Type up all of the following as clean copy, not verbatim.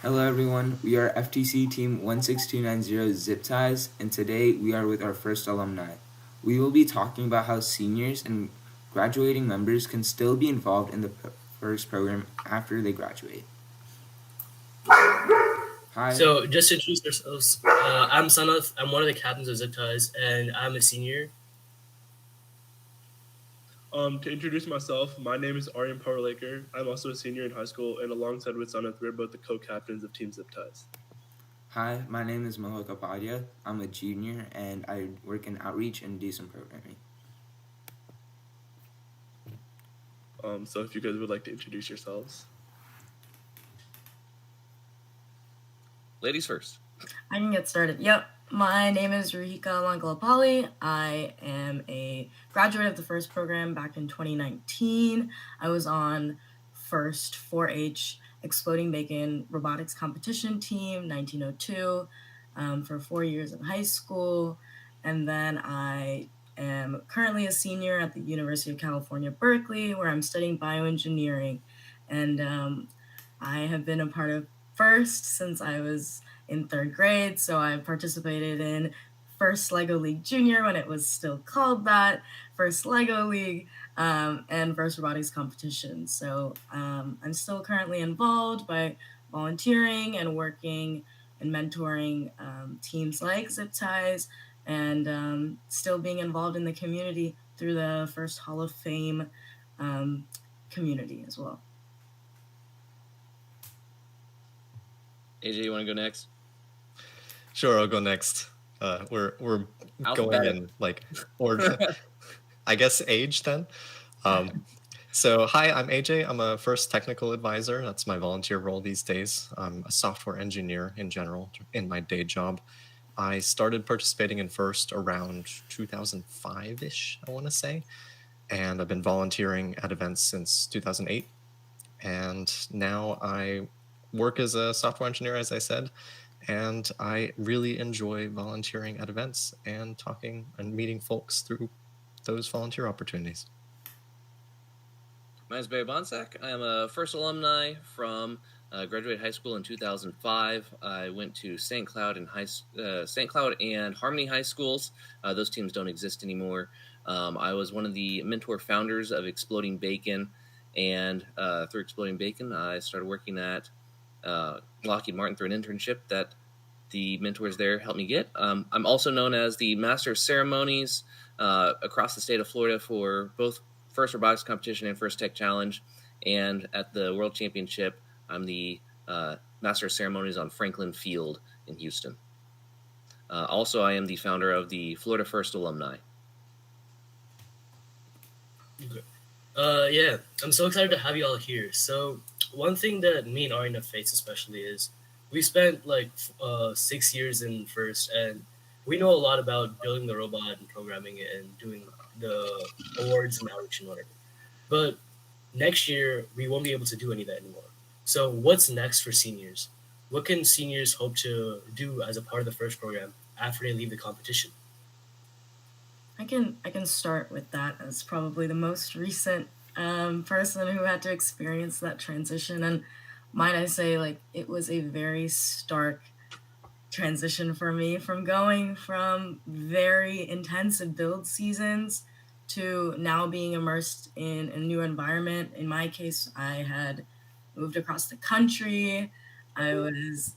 Hello everyone, we are FTC Team 16290 Z.I.P Ties, and today we are with our first alumni. We will be talking about how seniors and graduating members can still be involved in the FIRST program after they graduate. Hi. So, just to introduce ourselves, I'm Sanath. I'm one of the captains of Z.I.P Ties, and I'm a senior. To introduce myself, my name is Aryan Powerlaker. I'm also a senior in high school, and alongside with Sanath, we're both the co-captains of Team Z.I.P Ties. Hi, my name is Mohak Kapadia. I'm a junior and I work in outreach and do some programming. So if you guys would like to introduce yourselves. Ladies first. I can get started. Yep. My name is Ruhika Mangalapalli. I am a graduate of the FIRST program back in 2019. I was on FIRST 4-H Exploding Bacon Robotics Competition Team 1902 for 4 years in high school. And then I am currently a senior at the University of California, Berkeley, where I'm studying bioengineering. And I have been a part of FIRST since I was in third grade, so I participated in FIRST Lego League Junior when it was still called that, FIRST Lego League, and FIRST Robotics Competition. So I'm still currently involved by volunteering and working and mentoring teams like Z.I.P Ties, and still being involved in the community through the FIRST Hall of Fame community as well. AJ, you want to go next? Sure, I'll go next. We're going in like order. I guess age then. So hi, I'm AJ. I'm a FIRST technical advisor. That's my volunteer role these days. I'm a software engineer in general in my day job. I started participating in FIRST around 2005-ish, I want to say. And I've been volunteering at events since 2008. And now I work as a software engineer, as I said. And I really enjoy volunteering at events and talking and meeting folks through those volunteer opportunities. My name is Barry Bonsack. I am a FIRST alumni from graduated high school in 2005. I went to St. Cloud and Harmony High Schools. Those teams don't exist anymore. I was one of the mentor founders of Exploding Bacon, and through Exploding Bacon, I started working at Lockheed Martin through an internship that the mentors there helped me get. I'm also known as the Master of Ceremonies across the state of Florida for both FIRST Robotics Competition and FIRST Tech Challenge. And at the World Championship, I'm the Master of Ceremonies on Franklin Field in Houston. Also, I am the founder of the Florida FIRST Alumni. Yeah, I'm so excited to have you all here. So, one thing that me and Aryan have faced especially is we spent like 6 years in FIRST, and we know a lot about building the robot and programming it and doing the awards and outreach and whatever. But next year, we won't be able to do any of that anymore. So, what's next for seniors? What can seniors hope to do as a part of the FIRST program after they leave the competition? I can start with that as probably the most recent person who had to experience that transition. And might I say, like, it was a very stark transition for me from going from very intensive build seasons to now being immersed in a new environment. In my case, I had moved across the country. I was,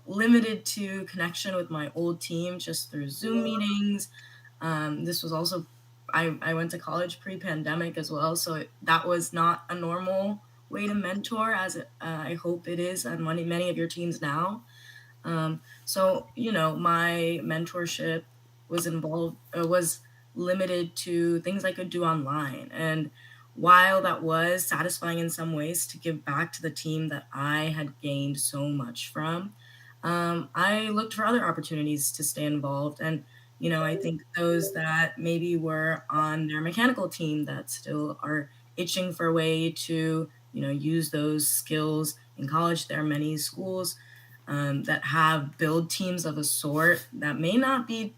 limited to connection with my old team just through Zoom meetings. This was also, I went to college pre-pandemic as well, so that was not a normal way to mentor, as I hope it is on many of your teams now. So my mentorship was limited to things I could do online, and while that was satisfying in some ways to give back to the team that I had gained so much from, I looked for other opportunities to stay involved. And I think those that maybe were on their mechanical team that still are itching for a way to, use those skills in college. There are many schools that have build teams of a sort that may not be,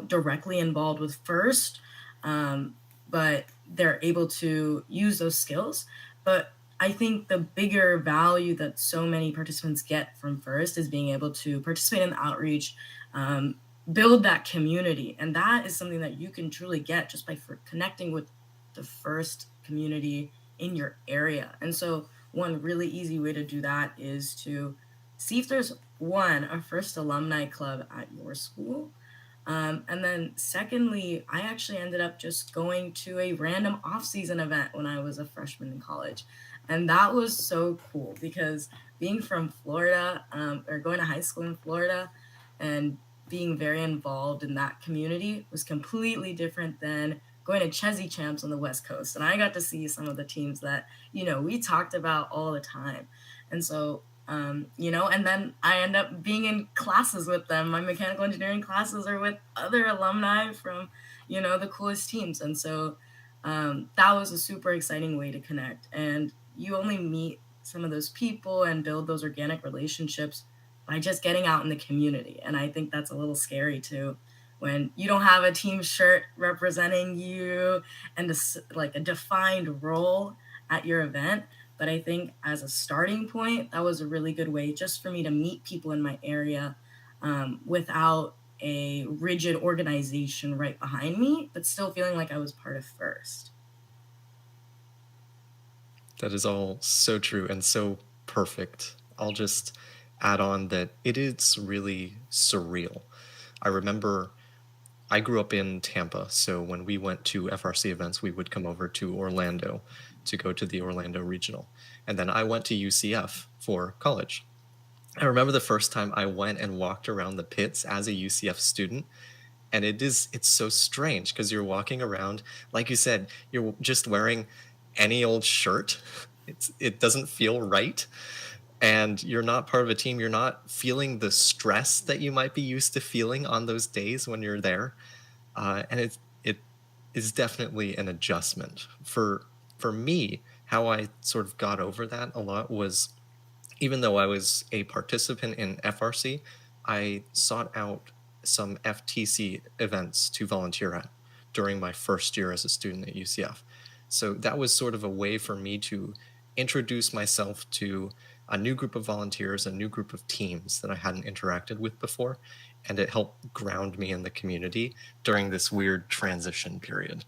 directly involved with FIRST, but they're able to use those skills. But I think the bigger value that so many participants get from FIRST is being able to participate in the outreach, build that community. And that is something that you can truly get just by connecting with the FIRST community in your area. And so one really easy way to do that is to see if there's a FIRST alumni club at your school. And then secondly, I actually ended up just going to a random off-season event when I was a freshman in college. And that was so cool because being from Florida, or going to high school in Florida and being very involved in that community was completely different than going to Chesney Champs on the West Coast. And I got to see some of the teams that, we talked about all the time. And so, and then I end up being in classes with them. My mechanical engineering classes are with other alumni from, the coolest teams. And so that was a super exciting way to connect. And you only meet some of those people and build those organic relationships by just getting out in the community. And I think that's a little scary too, when you don't have a team shirt representing you and a defined role at your event. But I think as a starting point, that was a really good way just for me to meet people in my area without a rigid organization right behind me, but still feeling like I was part of FIRST. That is all so true and so perfect. I'll just add on that it is really surreal. I remember I grew up in Tampa, so when we went to FRC events, we would come over to Orlando to go to the Orlando Regional. And then I went to UCF for college. I remember the first time I went and walked around the pits as a UCF student, and it's so strange because you're walking around, like you said, you're just wearing any old shirt. It doesn't feel right. And you're not part of a team. You're not feeling the stress that you might be used to feeling on those days when you're there. And it is definitely an adjustment. For me, how I sort of got over that a lot was, even though I was a participant in FRC, I sought out some FTC events to volunteer at during my first year as a student at UCF. So that was sort of a way for me to introduce myself to a new group of volunteers, a new group of teams that I hadn't interacted with before, and it helped ground me in the community during this weird transition period.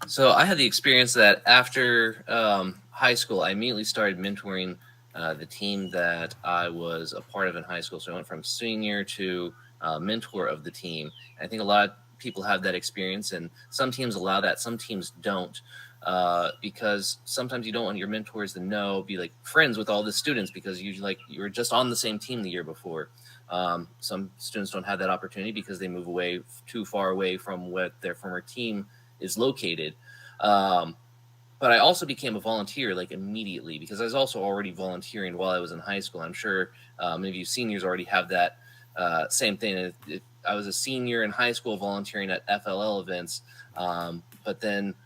So I had the experience that after high school, I immediately started mentoring the team that I was a part of in high school. So I went from senior to mentor of the team. And I think a lot of people have that experience, and some teams allow that, some teams don't, because sometimes you don't want your mentors to be like friends with all the students because you're just on the same team the year before. Some students don't have that opportunity because they move away too far away from what their former team is located. But I also became a volunteer immediately because I was also already volunteering while I was in high school. I'm sure many of you seniors already have that same thing. I was a senior in high school volunteering at FLL events, but then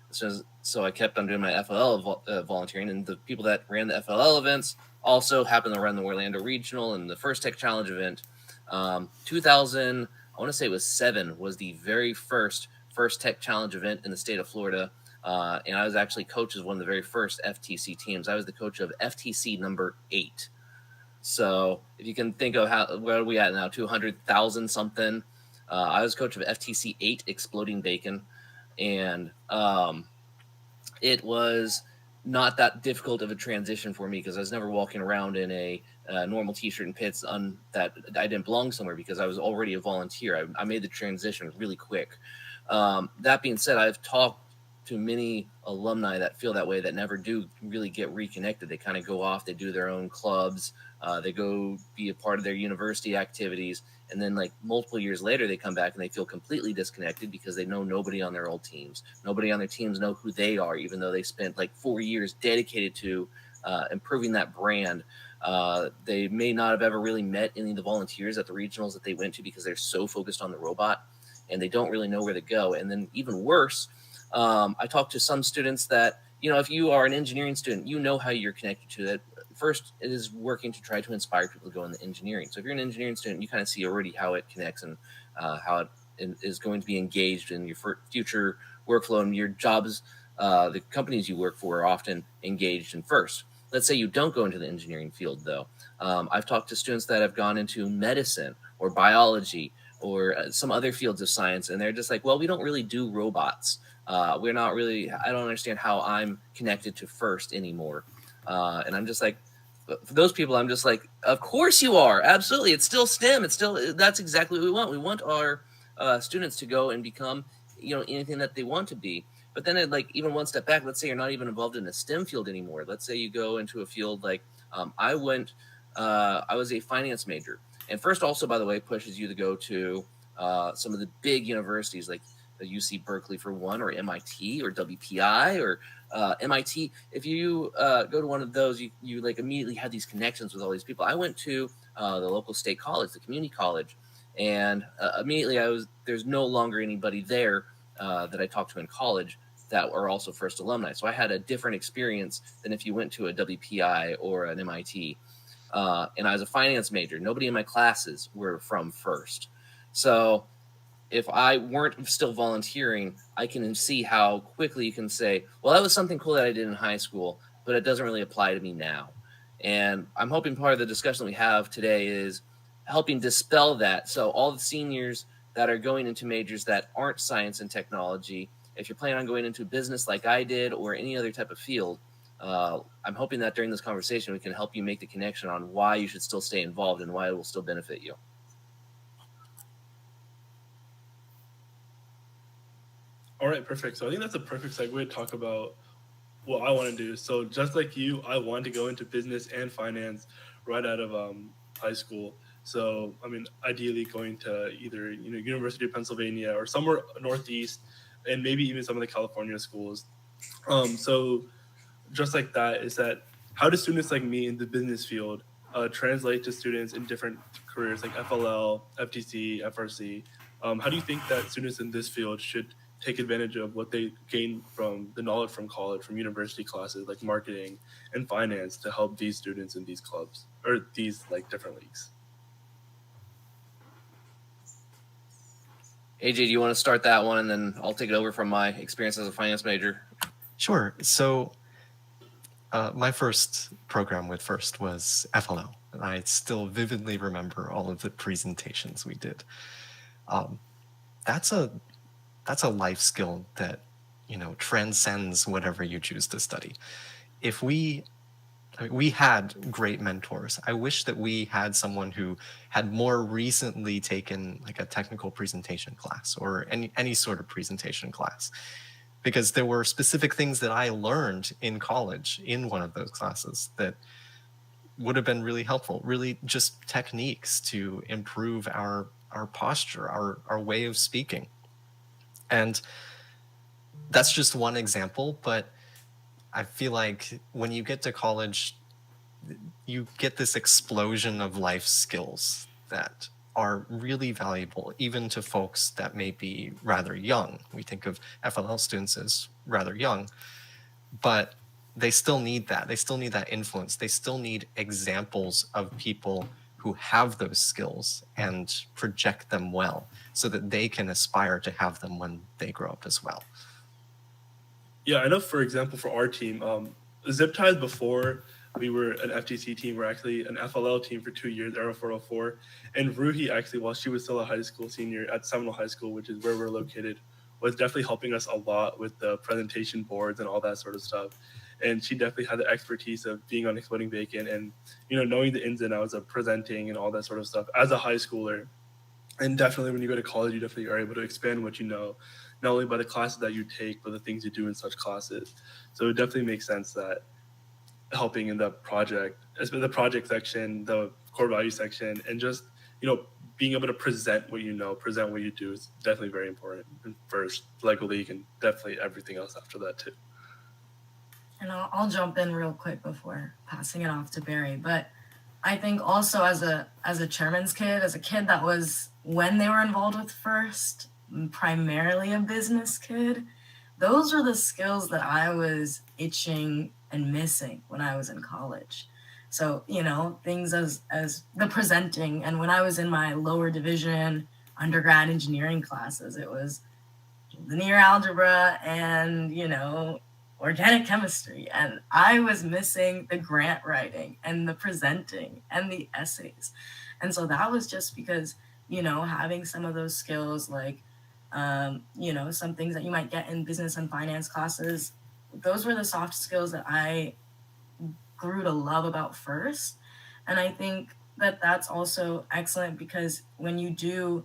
so I kept on doing my FLL volunteering, and the people that ran the FLL events also happened to run the Orlando Regional and the First Tech Challenge event. 2000, I want to say it was 7, was the very first Tech Challenge event in the state of Florida. And I was actually coach of one of the very first FTC teams. I was the coach of FTC number 8. So if you can think of where are we at now, 200,000 something. I was coach of FTC 8, Exploding Bacon. And it was not that difficult of a transition for me because I was never walking around in a normal t-shirt and pits that I didn't belong somewhere because I was already a volunteer. I made the transition really quick. That being said, I've talked to many alumni that feel that way, that never do really get reconnected. They kind of go off, they do their own clubs, they go be a part of their university activities, and then multiple years later they come back and they feel completely disconnected because they know nobody on their old teams. Nobody on their teams know who they are, even though they spent 4 years dedicated to improving that brand. They may not have ever really met any of the volunteers at the regionals that they went to because they're so focused on the robot and they don't really know where to go. And then even worse, I talked to some students that, if you are an engineering student, how you're connected to it. First, it is working to try to inspire people to go into engineering. So if you're an engineering student, you kind of see already how it connects and how it is going to be engaged in your future workflow and your jobs. The companies you work for are often engaged in FIRST. Let's say you don't go into the engineering field, though. I've talked to students that have gone into medicine or biology or some other fields of science, and they're just like, well, we don't really do robots. We're not really, I don't understand how I'm connected to FIRST anymore. And I'm just like, for those people, I'm just like, of course you are. Absolutely. It's still STEM. That's exactly what we want. We want our students to go and become, anything that they want to be. But then, like, even one step back, let's say you're not even involved in a STEM field anymore. Let's say you go into a field like I was a finance major. And FIRST also, by the way, pushes you to go to some of the big universities like UC Berkeley for one, or MIT or WPI or MIT. If you go to one of those, you like immediately have these connections with all these people. I went to the local state college, the community college, and immediately there's no longer anybody there that I talked to in college that are also FIRST alumni. So I had a different experience than if you went to a WPI or an MIT. And I was a finance major. Nobody in my classes were from FIRST. So if I weren't still volunteering, I can see how quickly you can say, well, that was something cool that I did in high school, but it doesn't really apply to me now. And I'm hoping part of the discussion we have today is helping dispel that. So all the seniors that are going into majors that aren't science and technology, if you're planning on going into business like I did or any other type of field, I'm hoping that during this conversation we can help you make the connection on why you should still stay involved and why it will still benefit you. All right, perfect. So I think that's a perfect segue to talk about what I want to do. So just like you, I want to go into business and finance right out of high school. So I mean, ideally going to either University of Pennsylvania or somewhere northeast, and maybe even some of the California schools. So just like that is that how do students like me in the business field translate to students in different careers like FLL, FTC, FRC? How do you think that students in this field should take advantage of what they gain from the knowledge from college, from university classes like marketing and finance to help these students in these clubs or these like different leagues? AJ, do you want to start that one, and then I'll take it over from my experience as a finance major? Sure. So my first program with FIRST was FLL, and I still vividly remember all of the presentations we did. That's a life skill that transcends whatever you choose to study. If we had great mentors. I wish that we had someone who had more recently taken like a technical presentation class or any sort of presentation class, because there were specific things that I learned in college in one of those classes that would have been really helpful, really just techniques to improve our posture, our way of speaking. And that's just one example, but I feel like when you get to college, you get this explosion of life skills that are really valuable, even to folks that may be rather young. We think of FLL students as rather young, but they still need that. They still need that influence. They still need examples of people who have those skills and project them well so that they can aspire to have them when they grow up as well. Yeah, I know, for example, for our team, Z.I.P Ties, before we were an FTC team, we're actually an FLL team for 2 years, Aero 404. And Ruhi, actually, while she was still a high school senior at Seminole High School, which is where we're located, was definitely helping us a lot with the presentation boards and all that sort of stuff. And she definitely had the expertise of being on Exploding Bacon and, knowing the ins and outs of presenting and all that sort of stuff as a high schooler. And definitely when you go to college, you definitely are able to expand what you know, not only by the classes that you take, but the things you do in such classes. So it definitely makes sense that helping in the project section, the core value section, and just, being able to present what you know, present what you do is definitely very important. And first, like a league, and definitely everything else after that too. And I'll jump in real quick before passing it off to Barry. But I think also as a chairman's kid, as a kid that was, when they were involved with FIRST, primarily a business kid, those are the skills that I was itching and missing when I was in college. So, things as the presenting, and when I was in my lower division, undergrad engineering classes. It was linear algebra and, organic chemistry. And I was missing the grant writing and the presenting and the essays. And so that was just because, having some of those skills, like, some things that you might get in business and finance classes, those were the soft skills that I grew to love about FIRST. And I think that that's also excellent because when you do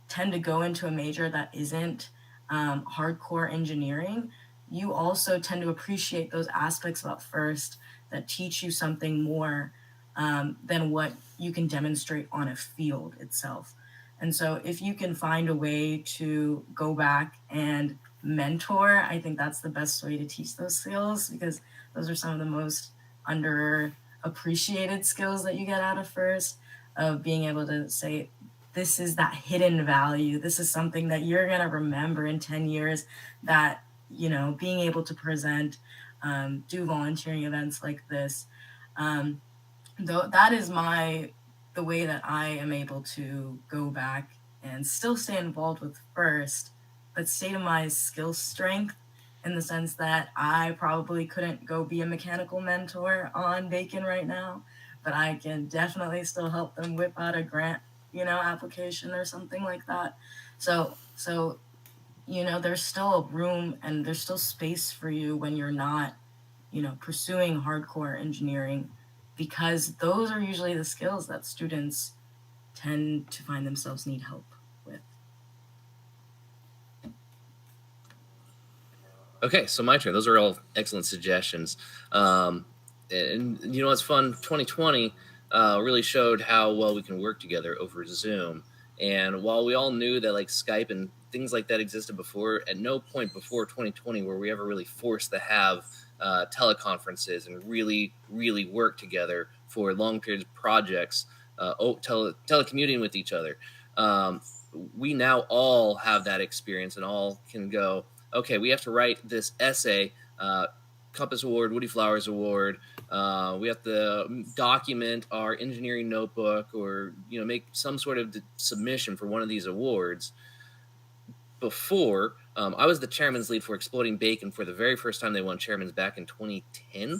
tend to go into a major that isn't hardcore engineering, you also tend to appreciate those aspects about FIRST that teach you something more than what you can demonstrate on a field itself. And so if you can find a way to go back and mentor, I think that's the best way to teach those skills, because those are some of the most underappreciated skills that you get out of FIRST, of being able to say, this is that hidden value. This is something that you're going to remember in 10 years, that, being able to present, do volunteering events like this. Though that is the way that I am able to go back and still stay involved with FIRST, but stay to my skill strength, in the sense that I probably couldn't go be a mechanical mentor on Bacon right now, but I can definitely still help them whip out a grant, application or something like that. So, there's still room and there's still space for you when you're not, pursuing hardcore engineering, because those are usually the skills that students tend to find themselves need help with. Okay, so my turn. Those are all excellent suggestions. And it's fun. 2020 really showed how well we can work together over Zoom. And while we all knew that like Skype and things like that existed before, at no point before 2020 were we ever really forced to have teleconferences and really, really work together for long periods of projects, telecommuting with each other. We now all have that experience and all can go, okay, we have to write this essay, Compass Award, Woody Flowers Award. We have to document our engineering notebook, or make some sort of submission for one of these awards. Before, I was the chairman's lead for Exploding Bacon for the very first time they won chairman's back in 2010,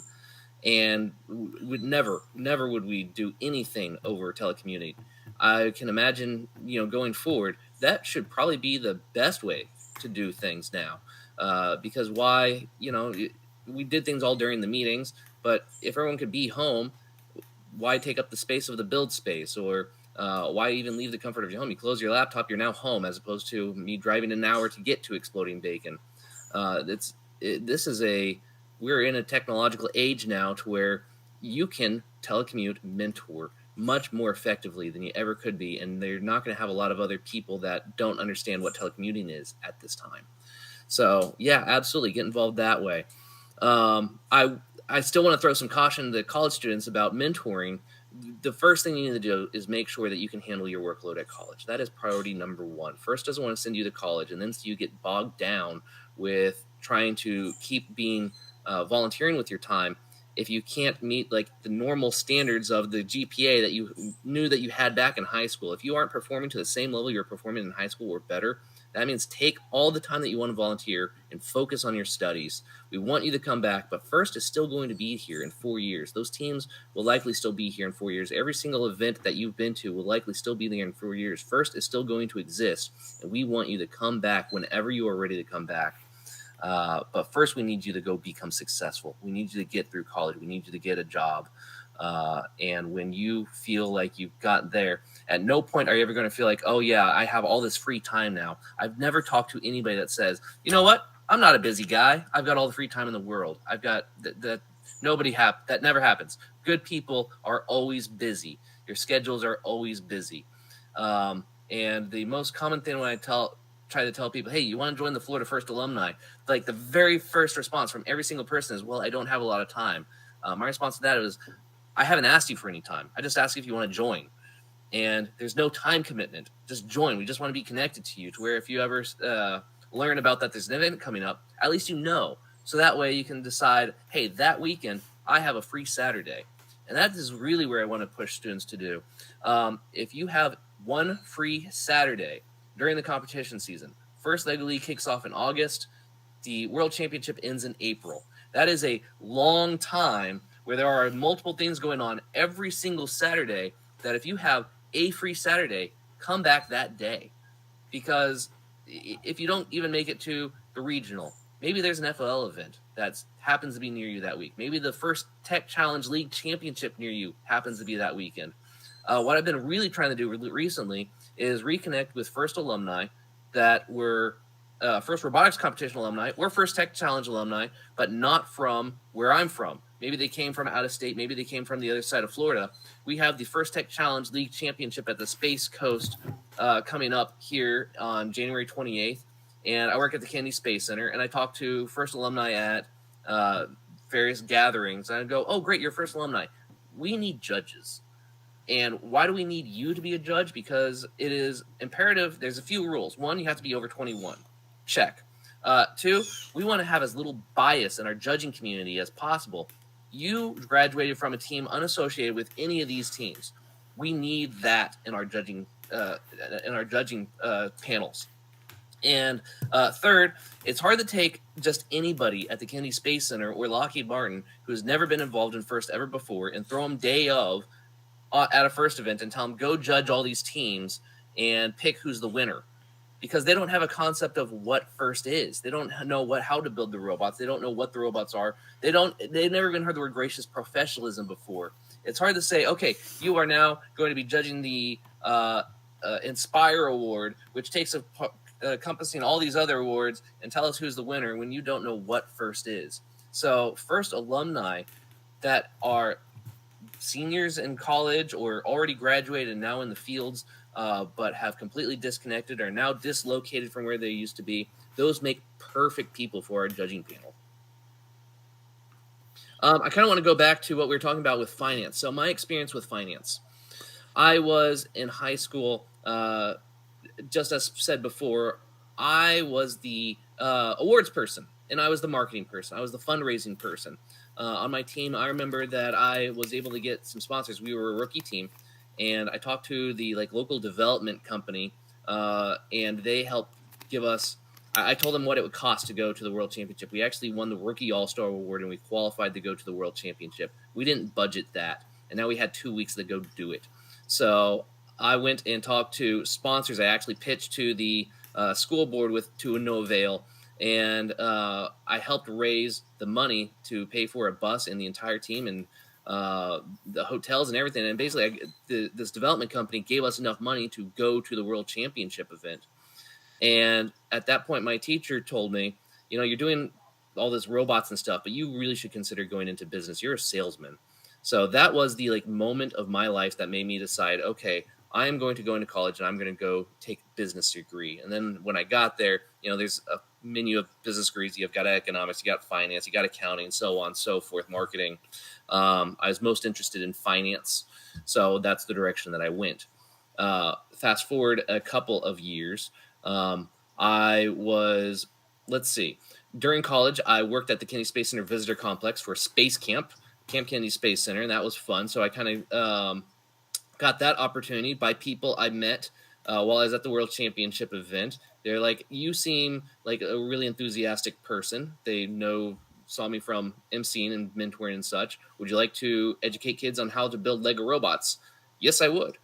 and would never would we do anything over telecommuting. I can imagine, going forward, that should probably be the best way to do things now, because why, we did things all during the meetings, but if everyone could be home, why take up the space of the build space, or why even leave the comfort of your home? You close your laptop, you're now home, as opposed to me driving an hour to get to Exploding Bacon. We're in a technological age now to where you can telecommute, mentor much more effectively than you ever could be, and they're not going to have a lot of other people that don't understand what telecommuting is at this time. So yeah, absolutely get involved that way. I still want to throw some caution to college students about mentoring. The first thing you need to do is make sure that you can handle your workload at college. That is priority number one. FIRST doesn't want to send you to college, and then so you get bogged down with trying to keep being volunteering with your time. If you can't meet like the normal standards of the GPA that you knew that you had back in high school, if you aren't performing to the same level you're performing in high school or better, that means take all the time that you want to volunteer and focus on your studies. We want you to come back, but FIRST is still going to be here in 4 years. Those teams will likely still be here in 4 years. Every single event that you've been to will likely still be there in 4 years. FIRST is still going to exist, and we want you to come back whenever you are ready to come back. But first, we need you to go become successful. We need you to get through college. We need you to get a job. And when you feel like you've got there, at no point are you ever going to feel like, oh, yeah, I have all this free time now. I've never talked to anybody that says, you know what? I'm not a busy guy. I've got all the free time in the world. I've got that. That never happens. Good people are always busy. Your schedules are always busy. And the most common thing when I try to tell people, hey, you want to join the Florida FIRST Alumni? Like the very first response from every single person is, well, I don't have a lot of time. My response to that was, I haven't asked you for any time. I just asked you if you want to join. And there's no time commitment. Just join. We just want to be connected to you, to where if you ever learn about that there's an event coming up, at least you know. So that way you can decide, hey, that weekend I have a free Saturday. And that is really where I want to push students to do. If you have one free Saturday, during the competition season. First leg of league kicks off in August. The World Championship ends in April. That is a long time where there are multiple things going on every single Saturday, that if you have a free Saturday, come back that day. Because if you don't even make it to the regional, maybe there's an FLL event that happens to be near you that week. Maybe the First Tech Challenge League Championship near you happens to be that weekend. What I've been really trying to do recently is reconnect with First alumni that were First Robotics Competition alumni or First Tech Challenge alumni, but not from where I'm from. Maybe they came from out of state. Maybe they came from the other side of Florida. We have the First Tech Challenge League Championship at the Space Coast coming up here on January 28th. And I work at the Kennedy Space Center, and I talk to First alumni at various gatherings. And I go, oh, great, you're First alumni. We need judges. And why do we need you to be a judge? Because it is imperative. There's a few rules. One, you have to be over 21. Check. Two, we want to have as little bias in our judging community as possible. You graduated from a team unassociated with any of these teams. We need that in our judging panels. And third, it's hard to take just anybody at the Kennedy Space Center or Lockheed Martin who's never been involved in FIRST ever before and throw them day of at a FIRST event and tell them, go judge all these teams and pick who's the winner. Because they don't have a concept of what FIRST is. They don't know how to build the robots. They don't know what the robots are. They've never even heard the word gracious professionalism before. It's hard to say, okay, you are now going to be judging the Inspire Award, which takes encompassing all these other awards, and tell us who's the winner when you don't know what FIRST is. So FIRST alumni that are seniors in college or already graduated and now in the fields, but have completely disconnected, are now dislocated from where they used to be, those make perfect people for our judging panel. I kind of want to go back to what we were talking about with finance. So my experience with finance. I was in high school, just as said before, I was the awards person, and I was the marketing person. I was the fundraising person. On my team, I remember that I was able to get some sponsors. We were a rookie team. And I talked to the local development company, and they helped give us. I told them what it would cost to go to the World Championship. We actually won the Rookie All-Star Award, and we qualified to go to the World Championship. We didn't budget that, and now we had 2 weeks to go do it. So I went and talked to sponsors. I actually pitched to the school board to no avail, and I helped raise the money to pay for a bus and the entire team and the hotels and everything. And basically this development company gave us enough money to go to the World Championship event. And at that point, my teacher told me, you're doing all this robots and stuff, but you really should consider going into business. You're a salesman. So that was the moment of my life that made me decide, okay, I am going to go into college and I'm going to go take a business degree. And then when I got there, there's a menu of business degrees. You've got economics, you got finance, you got accounting, so on and so forth, marketing. I was most interested in finance, so that's the direction that I went. Fast forward a couple of years, I was, during college, I worked at the Kennedy Space Center Visitor Complex for Space Camp Kennedy Space Center, and that was fun. So I kind of got that opportunity by people I met while I was at the World Championship event. They're like, you seem like a really enthusiastic person. They saw me from emceeing and mentoring and such. Would you like to educate kids on how to build Lego robots? Yes, I would.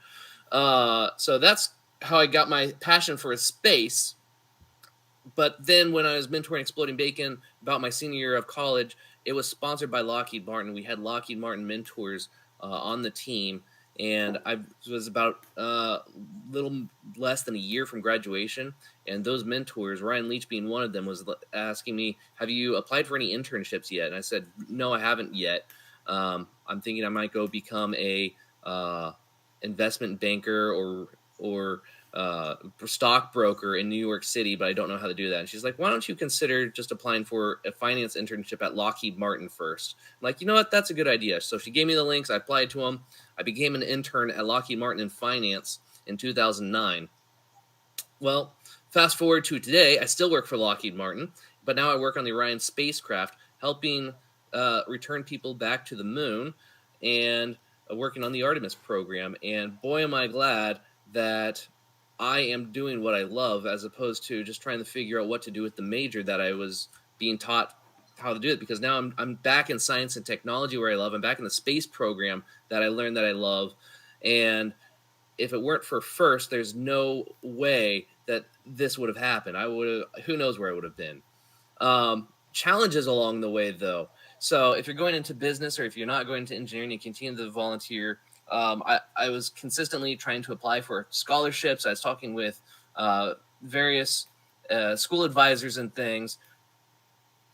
So that's how I got my passion for space. But then when I was mentoring Exploding Bacon about my senior year of college, it was sponsored by Lockheed Martin. We had Lockheed Martin mentors on the team. And I was about a little less than a year from graduation. And those mentors, Ryan Leach being one of them, was asking me, have you applied for any internships yet? And I said, no, I haven't yet. I'm thinking I might go become a investment banker or stockbroker in New York City, but I don't know how to do that. And she's like, why don't you consider just applying for a finance internship at Lockheed Martin first? I'm like, you know what? That's a good idea. So she gave me the links. I applied to them. I became an intern at Lockheed Martin in finance in 2009. Well, fast forward to today, I still work for Lockheed Martin, but now I work on the Orion spacecraft, helping return people back to the moon and working on the Artemis program. And boy, am I glad that I am doing what I love as opposed to just trying to figure out what to do with the major that I was being taught how to do it, because now I'm back in science and technology where I love. I'm back in the space program that I learned that I love. And if it weren't for FIRST, there's no way that this would have happened. I would have, who knows where I would have been. Challenges along the way, though. So if you're going into business or if you're not going into engineering, you continue to volunteer. I was consistently trying to apply for scholarships. I was talking with various school advisors and things.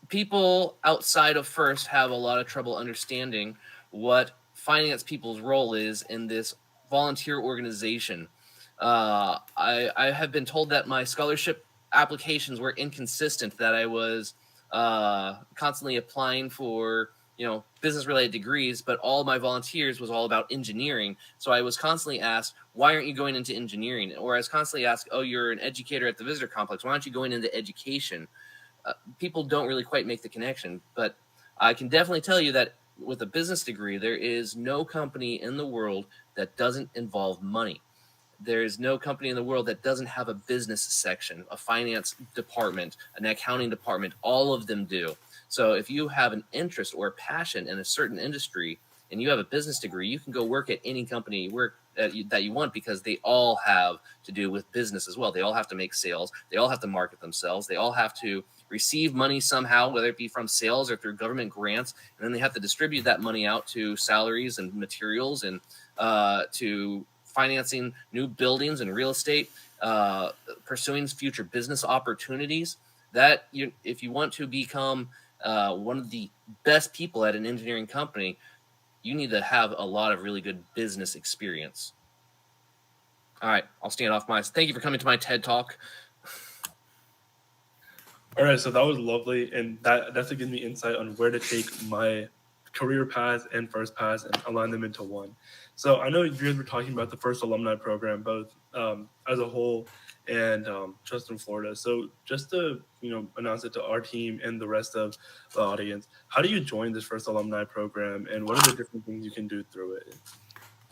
People outside of FIRST have a lot of trouble understanding what finance people's role is in this volunteer organization. I have been told that my scholarship applications were inconsistent, that I was constantly applying for business related degrees, but all my volunteers was all about engineering. So I was constantly asked, why aren't you going into engineering? Or I was constantly asked, oh, you're an educator at the visitor complex, why aren't you going into education? People don't really quite make the connection, but I can definitely tell you that with a business degree, there is no company in the world that doesn't involve money. There is no company in the world that doesn't have a business section, a finance department, an accounting department. All of them do. So if you have an interest or a passion in a certain industry and you have a business degree, you can go work at any company that you want, because they all have to do with business as well. They all have to make sales. They all have to market themselves. They all have to receive money somehow, whether it be from sales or through government grants, and then they have to distribute that money out to salaries and materials and to financing new buildings and real estate, pursuing future business opportunities. That if you want to become one of the best people at an engineering company, you need to have a lot of really good business experience. All right, I'll stand off my. Thank you for coming to my TED Talk. All right, so that was lovely, and that definitely gives me insight on where to take my career paths and FIRST paths and align them into one. So I know you guys were talking about the FIRST Alumni program, both as a whole and just in Florida. So just to announce it to our team and the rest of the audience, how do you join this FIRST Alumni program, and what are the different things you can do through it?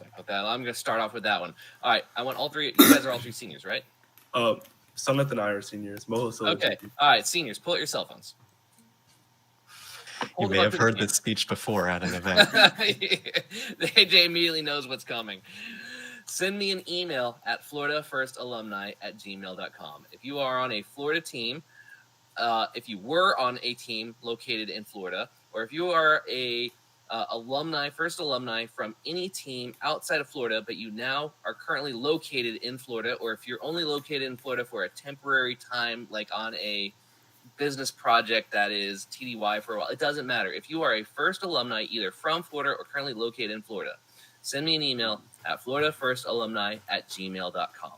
About that, I'm going to start off with that one. All right, I want all three. You guys are all three seniors, right? Sumit and I are seniors. Okay. All right, seniors, pull out your cell phones. You may have heard this speech before at an event. AJ immediately knows what's coming. Send me an email at floridafirstalumni@gmail.com. If you are on a Florida team, if you were on a team located in Florida, or if you are a FIRST alumni from any team outside of Florida, but you now are currently located in Florida, or if you're only located in Florida for a temporary time, like on a business project that is TDY for a while, it doesn't matter. If you are a FIRST alumni, either from Florida or currently located in Florida, send me an email at floridafirstalumni@gmail.com.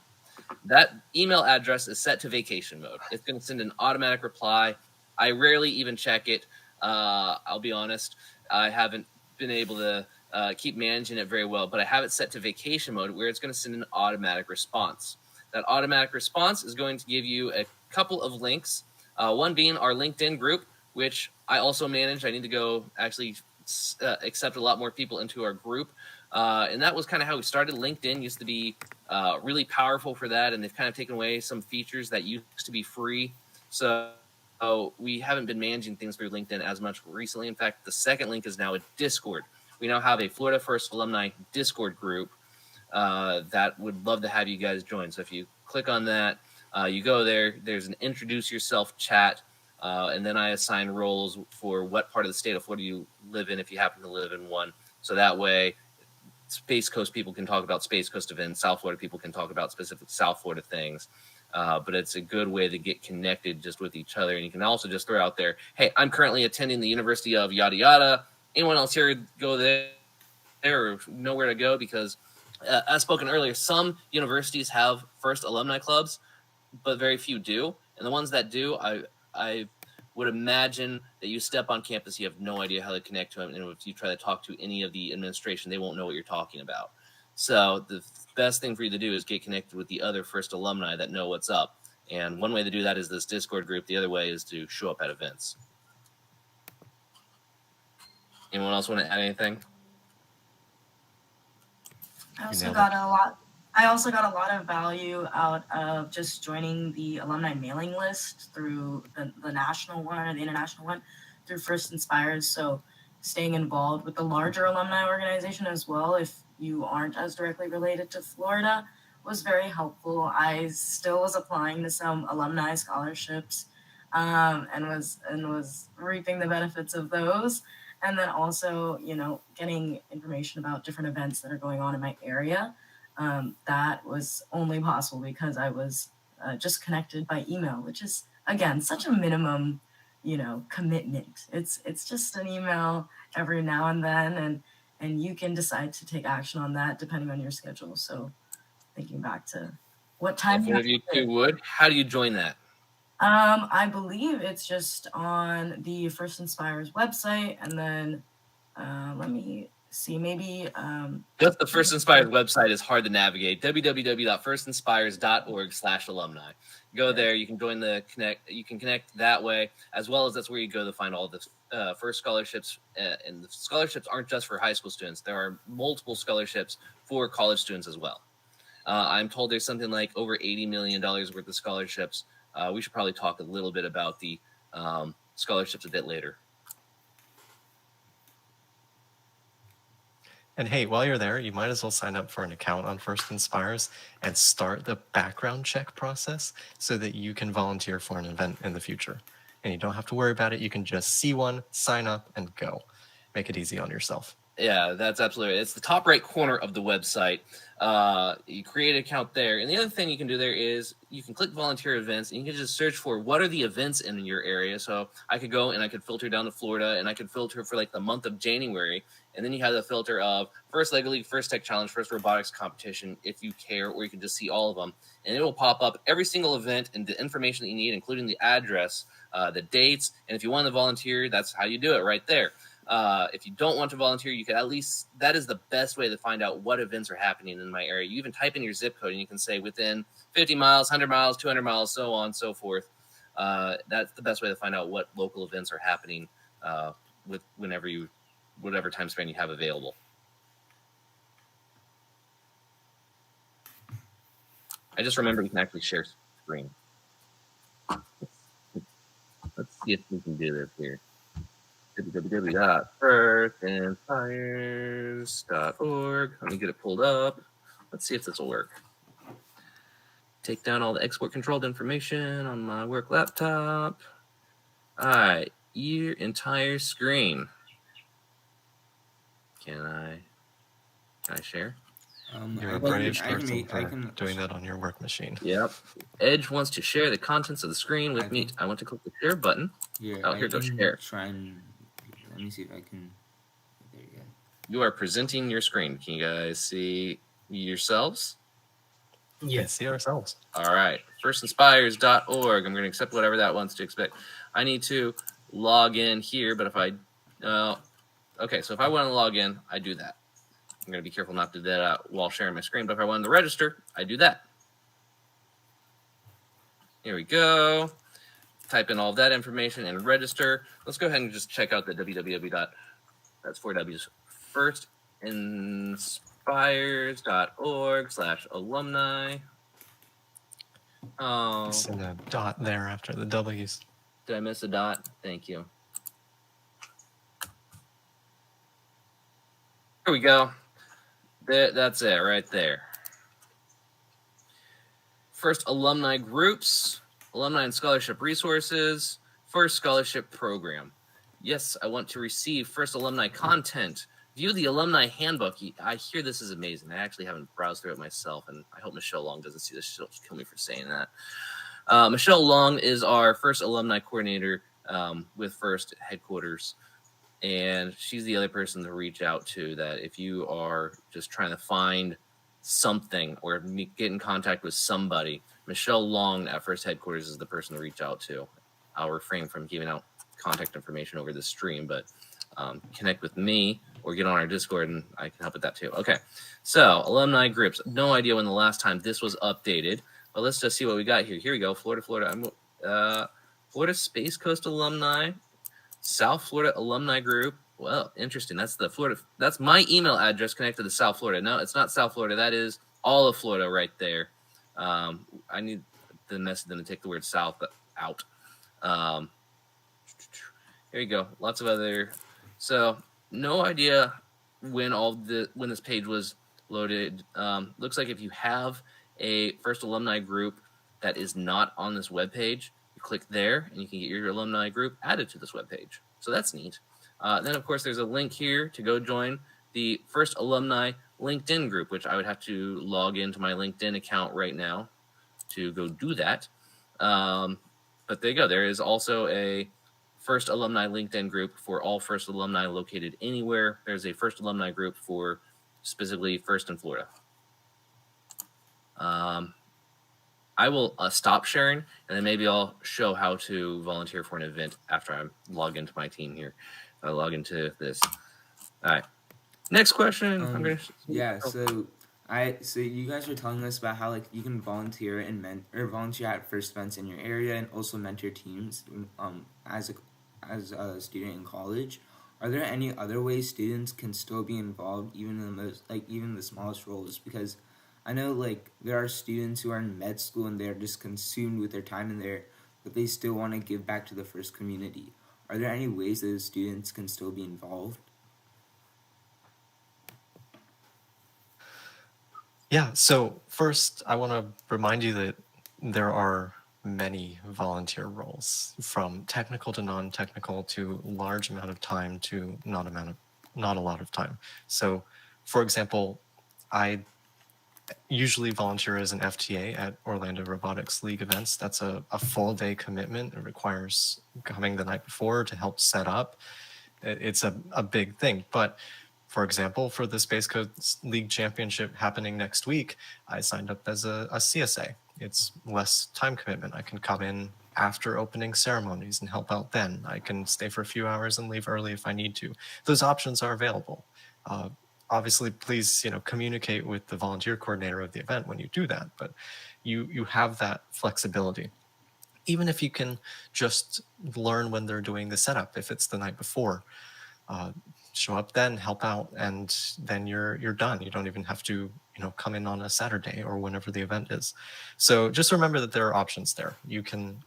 That email address is set to vacation mode. It's going to send an automatic reply. I rarely even check it. I'll be honest. I haven't been able to keep managing it very well, but I have it set to vacation mode where it's going to send an automatic response. That automatic response is going to give you a couple of links, one being our LinkedIn group, which I also manage. I need to go actually accept a lot more people into our group. And that was kind of how we started. LinkedIn used to be really powerful for that, and they've kind of taken away some features that used to be free. So we haven't been managing things through LinkedIn as much recently. In fact, the second link is now a Discord. We now have a Florida FIRST Alumni Discord group that would love to have you guys join. So if you click on that, you go there, there's an introduce yourself chat, and then I assign roles for what part of the state of Florida you live in if you happen to live in one. So that way, Space Coast people can talk about Space Coast events, South Florida people can talk about specific South Florida things. But it's a good way to get connected just with each other. And you can also just throw out there, hey, I'm currently attending the University of yada yada. Anyone else here go there or know where to go? Because as spoken earlier, some universities have FIRST alumni clubs, but very few do. And the ones that do, I would imagine that you step on campus, you have no idea how to connect to them. And if you try to talk to any of the administration, they won't know what you're talking about. So the best thing for you to do is get connected with the other FIRST alumni that know what's up. And one way to do that is this Discord group. The other way is to show up at events. Anyone else want to add anything? I also got a lot I also got a lot of value out of just joining the alumni mailing list through the national one or the international one through First Inspires. So staying involved with the larger alumni organization as well, if you aren't as directly related to Florida, was very helpful. I still was applying to some alumni scholarships, and was reaping the benefits of those. And then also, getting information about different events that are going on in my area. That was only possible because I was just connected by email, which is again such a minimum, commitment. It's just an email every now and then, and you can decide to take action on that depending on your schedule. So, thinking back to what time If one of you two would, how do you join that? I believe it's just on the First Inspires website, and then let me see, maybe just the First Inspires website is hard to navigate. www.firstинspires.org/alumni. Go there. You can join you can connect that way, as well as that's where you go to find all the FIRST scholarships. And the scholarships aren't just for high school students. There are multiple scholarships for college students as well. I'm told there's something like over $80 million worth of scholarships. We should probably talk a little bit about the scholarships a bit later. And hey, while you're there, you might as well sign up for an account on First Inspires and start the background check process so that you can volunteer for an event in the future. And you don't have to worry about it. You can just see one, sign up, and go. Make it easy on yourself. Yeah, that's absolutely right. It's the top right corner of the website. You create an account there. And the other thing you can do there is you can click volunteer events, and you can just search for what are the events in your area. So I could go and I could filter down to Florida, and I could filter for like the month of January. And then you have the filter of First Lego League, First Tech Challenge, First Robotics Competition, if you care, or you can just see all of them. And it will pop up every single event and the information that you need, including the address, the dates. And if you want to volunteer, that's how you do it right there. If you don't want to volunteer, you can at least, that is the best way to find out what events are happening in my area. You even type in your zip code and you can say within 50 miles, 100 miles, 200 miles, so on and so forth. That's the best way to find out what local events are happening with whatever time span you have available. I just remember you can actually share screen. Let's see if we can do this here. www.firstinspires.org. Let me get it pulled up. Let's see if this will work. Take down all the export controlled information on my work laptop. All right, your entire screen. Can I share? You're a brave person for doing that on your work machine. Yep. Edge wants to share the contents of the screen with me. I want to click the share button. Yeah, here goes share. Let me see if I can. There you go. You are presenting your screen. Can you guys see yourselves? Yes, see ourselves. All right. Firstinspires.org. I'm going to accept whatever that wants to expect. I need to log in here, but if I... okay, so if I want to log in, I do that. I'm going to be careful not to do that while sharing my screen, but if I wanted to register, I do that. Here we go. Type in all of that information and register. Let's go ahead and just check out the firstinspires.org/alumni. Oh, it's in a dot there after the W's. Did I miss a dot? Thank you. Here we go. That's it right there. First alumni groups, alumni and scholarship resources, first scholarship program. Yes, I want to receive first alumni content. View the alumni handbook. I hear this is amazing. I actually haven't browsed through it myself, and I hope Michelle Long doesn't see this. She'll kill me for saying that. Michelle Long is our first alumni coordinator with First headquarters. And she's the other person to reach out to, that if you are just trying to find something or get in contact with somebody, Michelle Long at First Headquarters is the person to reach out to. I'll refrain from giving out contact information over the stream, but connect with me or get on our Discord and I can help with that too. Okay, so alumni groups. No idea when the last time this was updated, but let's just see what we got here. Here we go. Florida. Florida Space Coast Alumni. South Florida Alumni Group. Well, interesting. That's the Florida. That's my email address connected to South Florida. No, it's not South Florida. That is all of Florida right there. I need the message then to take the word south out. Here you go. Lots of other. So no idea when when this page was loaded. Looks like if you have a First Alumni group that is not on this webpage, you click there and you can get your alumni group added to this webpage. So that's neat. Then of course there's a link here to go join the First Alumni LinkedIn group, which I would have to log into my LinkedIn account right now to go do that. But there you go. There is also a First Alumni LinkedIn group for all First Alumni located anywhere. There's a First Alumni group for specifically First in Florida. I will stop sharing, and then maybe I'll show how to volunteer for an event after I log into my team here. I log into this. All right. Next question. So you guys were telling us about how like you can volunteer and volunteer at first events in your area and also mentor teams as a student in college. Are there any other ways students can still be involved even in even the smallest roles? Because I know like there are students who are in med school and they're just consumed with their time in there, but they still want to give back to the first community. Are there any ways those students can still be involved? Yeah, so first I want to remind you that there are many volunteer roles, from technical to non-technical to large amount of time to not a lot of time. So for example, I usually volunteer as an FTA at Orlando Robotics League events. That's a full day commitment. It requires coming the night before to help set up. It's a big thing. But for example, for the Space Coast League Championship happening next week, I signed up as a CSA. It's less time commitment. I can come in after opening ceremonies and help out then. I can stay for a few hours and leave early if I need to. Those options are available. Obviously, please, communicate with the volunteer coordinator of the event when you do that, but you have that flexibility. Even if you can just learn when they're doing the setup, if it's the night before, show up then, help out, and then you're done. You don't even have to, come in on a Saturday or whenever the event is. So just remember that there are options there. You can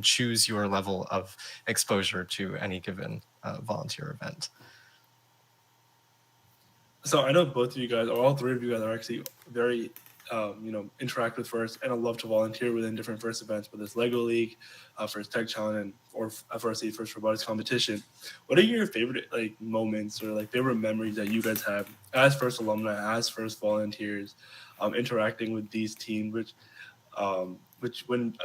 choose your level of exposure to any given volunteer event. So I know both of you guys, or all three of you guys, are actually very, interact with FIRST, and I love to volunteer within different FIRST events, whether it's Lego League, FIRST Tech Challenge, or FRC, FIRST Robotics Competition. What are your favorite moments or favorite memories that you guys have as FIRST alumni, as FIRST volunteers, interacting with these teams? Which when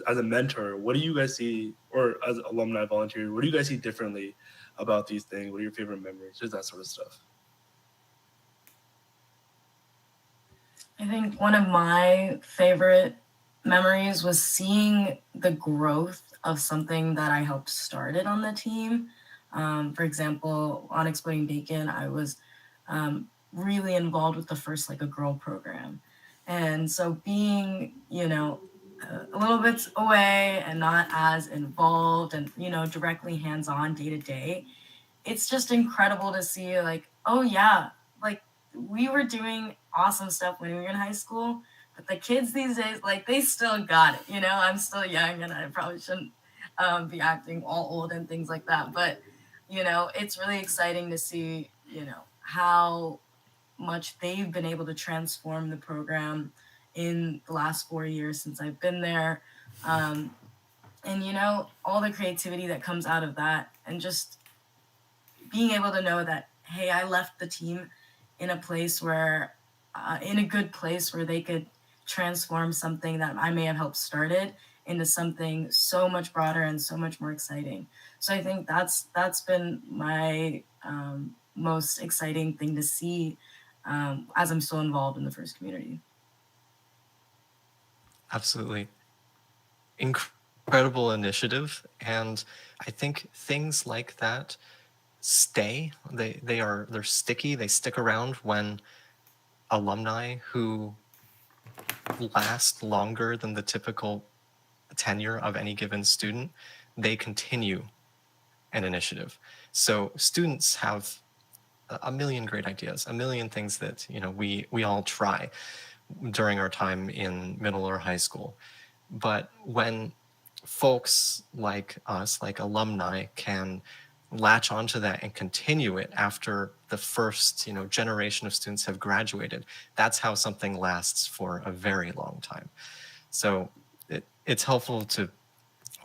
as a mentor, what do you guys see, or as alumni volunteers, what do you guys see differently about these things? What are your favorite memories? Just that sort of stuff. I think one of my favorite memories was seeing the growth of something that I helped started on the team. For example, on Exploding Bacon, I was really involved with the first a girl program. And so being, a little bit away and not as involved and, directly hands-on day to day, it's just incredible to see oh yeah, we were doing awesome stuff when we were in high school, but the kids these days, they still got it. I'm still young and I probably shouldn't be acting all old and things like that. But, it's really exciting to see, how much they've been able to transform the program in the last 4 years since I've been there. And, all the creativity that comes out of that, and just being able to know that, hey, I left the team in a place where, in a good place where they could transform something that I may have helped started into something so much broader and so much more exciting. So I think that's been my most exciting thing to see as I'm still involved in the FIRST community. Absolutely. Incredible initiative. And I think things like that stay. They're sticky. They stick around when alumni who last longer than the typical tenure of any given student, they continue an initiative. So students have a million great ideas, a million things that we all try. during our time in middle or high school. But when folks like us, like alumni, can latch onto that and continue it after the first generation of students have graduated, that's how something lasts for a very long time. So it's helpful to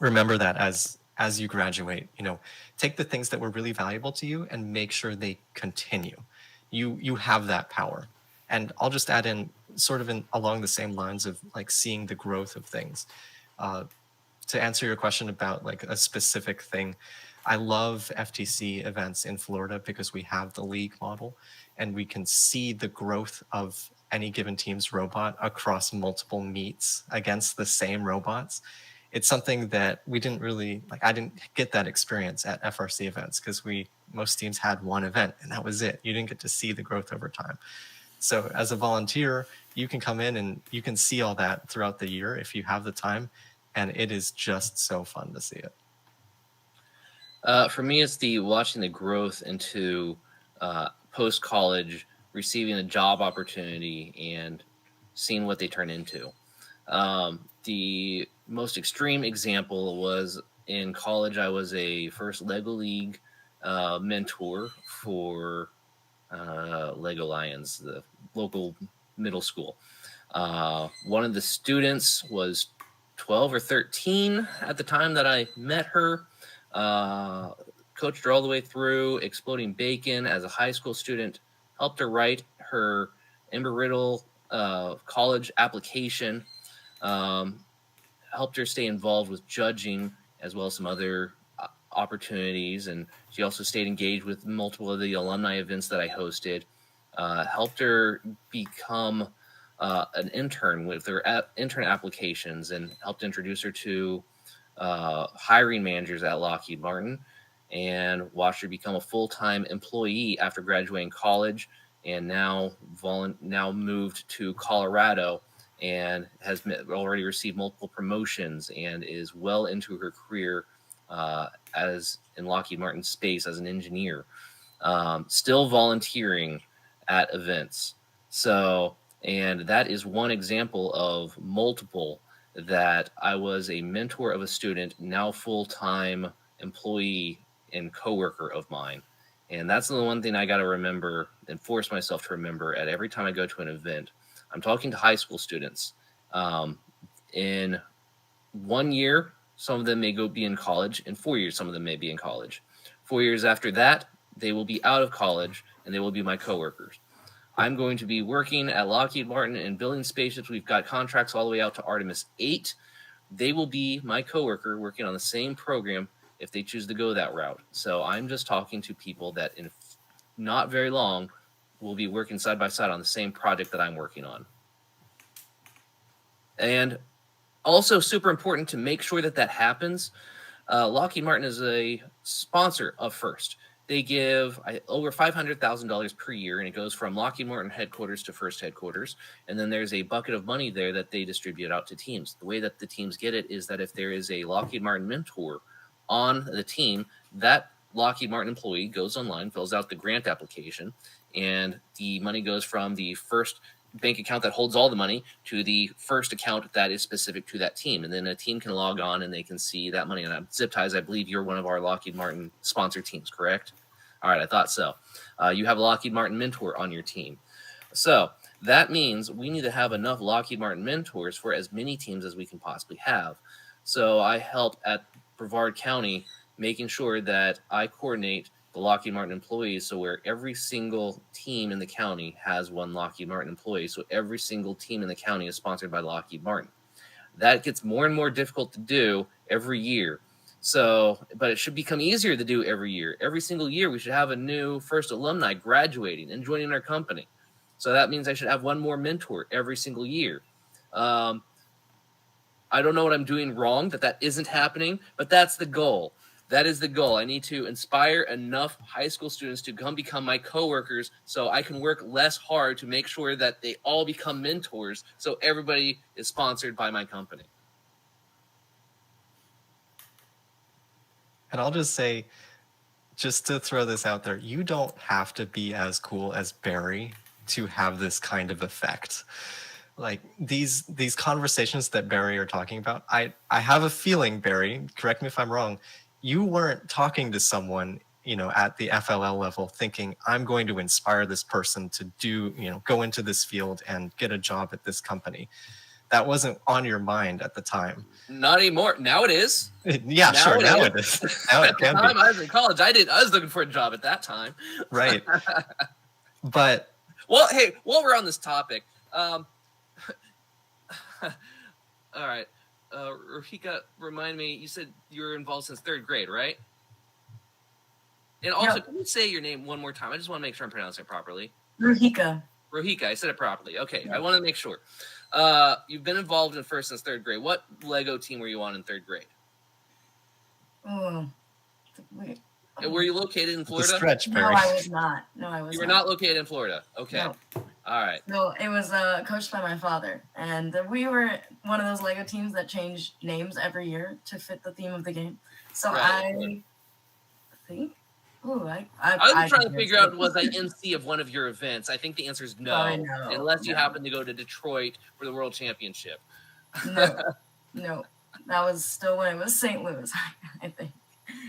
remember that as you graduate, take the things that were really valuable to you and make sure they continue. You have that power. And I'll just add in sort of along the same lines of like seeing the growth of things. To answer your question about like a specific thing, I love FTC events in Florida because we have the league model and we can see the growth of any given team's robot across multiple meets against the same robots. It's something that we didn't really like. I didn't get that experience at FRC events because most teams had one event and that was it. You didn't get to see the growth over time. So as a volunteer, you can come in and you can see all that throughout the year if you have the time. And it is just so fun to see it. For me, it's watching the growth into post-college, receiving a job opportunity, and seeing what they turn into. The most extreme example was in college. I was a first Lego League mentor for Lego Lions, the local middle school. One of the students was 12 or 13 at the time that I met her. Coached her all the way through Exploding Bacon as a high school student, helped her write her Embry-Riddle college application, helped her stay involved with judging as well as some other opportunities, and she also stayed engaged with multiple of the alumni events that I hosted, helped her become an intern with her intern applications, and helped introduce her to hiring managers at Lockheed Martin, and watched her become a full-time employee after graduating college, and now moved to Colorado and has already received multiple promotions and is well into her career as in Lockheed Martin space as an engineer, still volunteering at events. And that is one example of multiple that I was a mentor of a student, now full-time employee and coworker of mine. And that's the one thing I got to remember and force myself to remember at every time I go to an event. I'm talking to high school students. In 1 year, some of them may be in college. In 4 years, some of them may be in college. 4 years after that, they will be out of college and they will be my coworkers. I'm going to be working at Lockheed Martin and building spaceships. We've got contracts all the way out to Artemis 8. They will be my coworker working on the same program if they choose to go that route. So I'm just talking to people that in not very long will be working side by side on the same project that I'm working on. And also super important to make sure that happens. Lockheed Martin is a sponsor of FIRST. They give over $500,000 per year, and it goes from Lockheed Martin headquarters to FIRST headquarters. And then there's a bucket of money there that they distribute out to teams. The way that the teams get it is that if there is a Lockheed Martin mentor on the team, that Lockheed Martin employee goes online, fills out the grant application, and the money goes from the FIRST bank account that holds all the money to the FIRST account that is specific to that team. And then a team can log on and they can see that money. And Z.I.P Ties, I believe you're one of our Lockheed Martin sponsored teams, correct? All right, I thought so. You have a Lockheed Martin mentor on your team. So that means we need to have enough Lockheed Martin mentors for as many teams as we can possibly have. So I help at Brevard County making sure that I coordinate the Lockheed Martin employees, so where every single team in the county has one Lockheed Martin employee, so every single team in the county is sponsored by Lockheed Martin. That gets more and more difficult to do every year. But it should become easier to do every year. Every single year, we should have a new FIRST alumni graduating and joining our company. So that means I should have one more mentor every single year. I don't know what I'm doing wrong that isn't happening, but that's the goal. That is the goal. I need to inspire enough high school students to become my coworkers so I can work less hard to make sure that they all become mentors so everybody is sponsored by my company. And I'll just say, just to throw this out there, you don't have to be as cool as Barry to have this kind of effect. like these conversations that Barry are talking about, I have a feeling, Barry, correct me if I'm wrong, you weren't talking to someone, at the FLL level thinking, I'm going to inspire this person to do, go into this field and get a job at this company. That wasn't on your mind at the time. Not anymore. Now it is. Yeah, now sure. It now is. it is. Now it can At the time be. I was in college, I was looking for a job at that time. Right. But well, hey, while we're on this topic, all right, Rahika, remind me. You said you were involved since 3rd grade, right? And also, Can you say your name one more time? I just want to make sure I'm pronouncing it properly. Rohika. Rohika, I said it properly. Okay, I want to make sure. You've been involved in 1st and 3rd grade. What Lego team were you on in 3rd grade? Oh, wait. Were you located in Florida? The stretch, Barry. No, I was not. No, I was. You were not located in Florida. Okay. No. All right. No, it was coached by my father, and we were one of those Lego teams that changed names every year to fit the theme of the game. So I think. Ooh, I was trying to figure out, was I MC of one of your events? I think the answer is no, unless you happen to go to Detroit for the World Championship. No, that was still when it was St. Louis, I think.